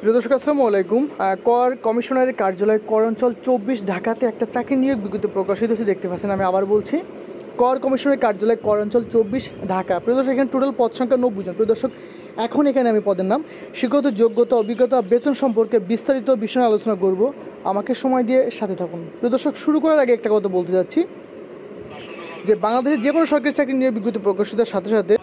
প্রিয় দর্শক আসসালামু আলাইকুম। কর কমিশনারের কার্যালয় কর অঞ্চল 24 ঢাকাতে একটা চাকরি নিয়োগ বিজ্ঞপ্তি প্রকাশিত হয়েছে, দেখতে পাচ্ছেন। আমি আবার বলছি, কর কমিশনারের কার্যালয় কর অঞ্চল 24 ঢাকা। প্রিয় দর্শক, এখানে টোটাল পদ সংখ্যা 90 জন। প্রিয় দর্শক, এখন এখানে আমি পদের নাম, শিক্ষাগত যোগ্যতা, অভিজ্ঞতা, বেতন সম্পর্কে বিস্তারিত বিষয়ে আলোচনা করব। আমাকে সময় দিয়ে সাথে থাকুন। প্রিয় দর্শক, শুরু করার আগে একটা কথা বলতে যাচ্ছি যে বাংলাদেশের যে কোনো সরকারি চাকরি নিয়োগ বিজ্ঞপ্তি প্রকাশিতের সাথে সাথে,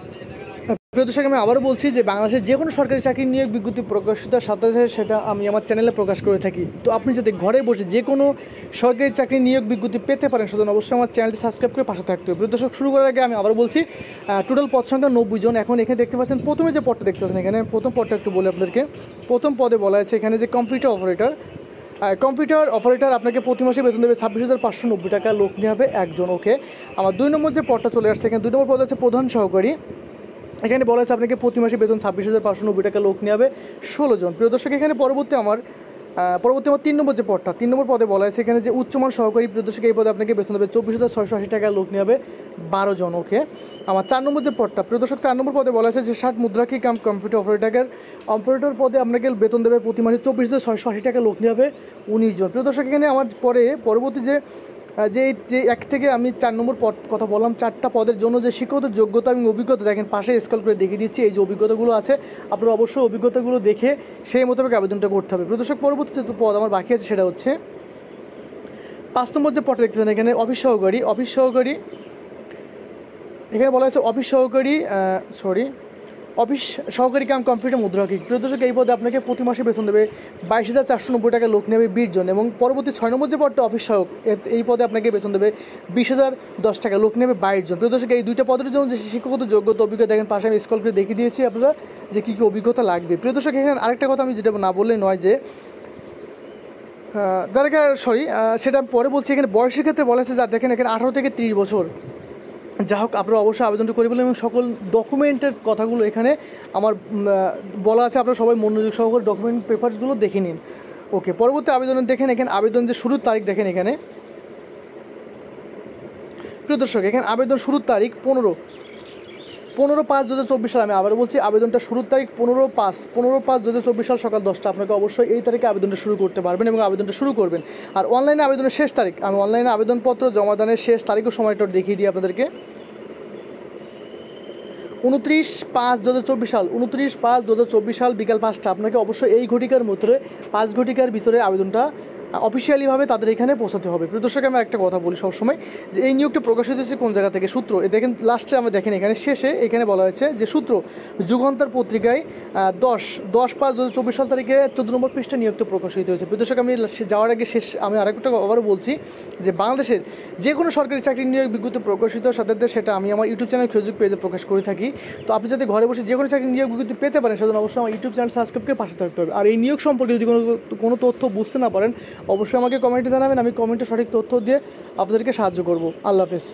প্রিয় দর্শক, আমি আবারও বলছি যে বাংলাদেশের যে কোনো সরকারি চাকরি নিয়োগ বিজ্ঞপ্তি প্রকাশিতের সাথে সাথে সেটা আমি আমার চ্যানেলে প্রকাশ করে থাকি। তো আপনি যাতে ঘরে বসে যে কোনো সরকারি চাকরি নিয়োগ বিজ্ঞপ্তি পেতে পারেন, সেজন্য অবশ্যই আমার চ্যানেলটি সাবস্ক্রাইব করে পাশে থাকতে হবে। প্রিয় দর্শক, শুরু করার আগে আমি আবারও বলছি, টোটাল পদ সংখ্যা 90 জন। এখন এখানে দেখতে পাচ্ছেন, প্রথমে যে পদটা দেখতে পাচ্ছেন, এখানে প্রথম পদটা একটু বলে আপনাদেরকে। প্রথম পদে বলা আছে এখানে যে কম্পিউটার অপারেটর। কম্পিউটার অপারেটর আপনাকে প্রতি মাসে বেতন দেবে 26,590 টাকা, লোক নিয়ে হবে একজন। ওকে, আমার 2 নম্বর যে পদটা চলে আসছে, এখানে 2 নম্বর পদ হচ্ছে প্রধান সহকারী। এখানে বলা আছে আপনাকে প্রতি মাসে বেতন 26,590 টাকা, লোক নিয়ে হবে 16 জন। প্রিয় দর্শক, এখানে পরবর্তী আমার 3 নম্বর যে পদটা, 3 নম্বর পদে বলা আছে এখানে যে উচ্চমান সহকারী। প্রিয় দর্শক, এই পদে আপনাকে বেতন দেবে 24,680 টাকা, লোক নিয়ে হবে 12 জন। ওকে, আমার 4 নম্বর যে পদটা, প্রিয় দর্শক, 4 নম্বর পদে বলা আছে যে 60 মুদ্রাকি কাম কম্পিউটার অপারেটর পদে আপনাকে বেতন দেবে প্রতি মাসে 24,680 টাকা, লোক নিয়ে হবে 19 জন। প্রিয় দর্শক, এখানে আমার পরবর্তী যে এক থেকে আমি 4 নম্বর পদ কথা বললাম, 4টা পদের জন্য যে শিক্ষাগত যোগ্যতা এবং অভিজ্ঞতা, দেখেন পাশে স্ক্রল করে দেখিয়ে দিচ্ছি। এই যে অভিজ্ঞতাগুলো আছে, আপনারা অবশ্যই অভিজ্ঞতাগুলো দেখে সেই মোতাবেক আবেদনটা করতে হবে। প্রিয় দর্শক, পরবর্তী যে পদ আমার বাকি আছে সেটা হচ্ছে 5 নম্বর যে পদটা দেখতেছেন, এখানে অফিস সহকারী। এখানে বলা হয়েছে অফিস সহকারী কাম কম্পিউটার মুদ্রাক্ষিক। প্রিয় দর্শক, এই পদে আপনাকে প্রতি মাসে বেতন দেবে 22,490 টাকা, লোক নেবে 20 জন। এবং পরবর্তী 6 নম্বর যে পদটা অফিস সহায়ক, এই পদে আপনাকে বেতন দেবে 20,010 টাকা, লোক নেবে 22 জন। প্রিয় দর্শক, এই দুইটা পদের জন্য যে শিক্ষাগত যোগ্যতা, অভিজ্ঞতা, দেখেন পাশে আমি স্ক্রল করে দেখিয়ে দিয়েছি আপনারা যে কী কী অভিজ্ঞতা লাগবে। প্রিয় দর্শক, এখানে আরেকটা কথা আমি যেটা না বললেই নয়, যে সেটা পরে বলছি। এখানে বয়সের ক্ষেত্রে বলা আছে, দেখেন এখানে 18 থেকে 30 বছর। যা হোক, আপনারা অবশ্যই আবেদনটি করে বলবেন এবং সকল ডকুমেন্টের কথাগুলো এখানে আমার বলা আছে, আপনারা সবাই মনোযোগ সহকারে ডকুমেন্ট পেপারসগুলো দেখে নিন। ওকে, পরবর্তী আবেদনে দেখেন এখানে আবেদন যে শুরুর তারিখ, দেখেন এখানে প্রিয় দর্শক, এখানে আবেদন শুরুর তারিখ 15/5/2024 সাল। আমি আবার বলছি, আবেদনটা শুরুর তারিখ 15/5/2024 সাল সকাল 10টা। আপনাকে অবশ্যই এই তারিখে আবেদনটা শুরু করতে পারবেন এবং আবেদনটা শুরু করবেন। আর অনলাইনে আবেদনের শেষ তারিখ, আমি অনলাইনে আবেদনপত্র জমাদানের শেষ তারিখ ও সময়টা দেখিয়ে দিই আপনাদেরকে। 29/5/2024 সাল, 29/5/2024 সাল বিকাল 5টা। আপনাকে অবশ্যই এই ঘটিকার মধ্যে 5 ঘটিকার ভিতরে আবেদনটা অফিসিয়ালিভাবে তাদের এখানে পৌঁছাতে হবে। প্রিয় দর্শক, আমি একটা কথা বলি সবসময়, যে এই নিয়োগটা প্রকাশিত হচ্ছে কোন জায়গা থেকে, সূত্র দেখেন লাস্টে আমরা দেখেন এখানে শেষে এখানে বলা হয়েছে যে সূত্র যুগান্তর পত্রিকায় 10/5/2024 সাল তারিখে 14 নম্বর পৃষ্ঠা নিয়োগটা প্রকাশিত হয়েছে। প্রিয় দর্শক, আমি যাওয়ার আগে আমি আরেকটা আবারও বলছি যে বাংলাদেশের যে কোনো সরকারি চাকরি নিয়োগ বিজ্ঞপ্তি প্রকাশিত সাথে সেটা আমি আমার ইউটিউব চ্যানেল ফেসবুক পেজে প্রকাশ করে থাকি। তো আপনি যাতে ঘরে বসে যে কোনো চাকরি নিয়োগ বিজ্ঞপ্তি পেতে পারেন, সেজন্য অবশ্যই আমার ইউটিউব চ্যানেল সাবস্ক্রাইব করে পাশে থাকতে হবে। আর এই নিয়োগ সম্পর্কে যদি কোনো তথ্য বুঝতে না পারেন, অবশ্যই আমাকে কমেন্টে জানাবেন। আমি কমেন্টে সঠিক তথ্য দিয়ে আপনাদেরকে সাহায্য করব। আল্লাহ হাফেজ।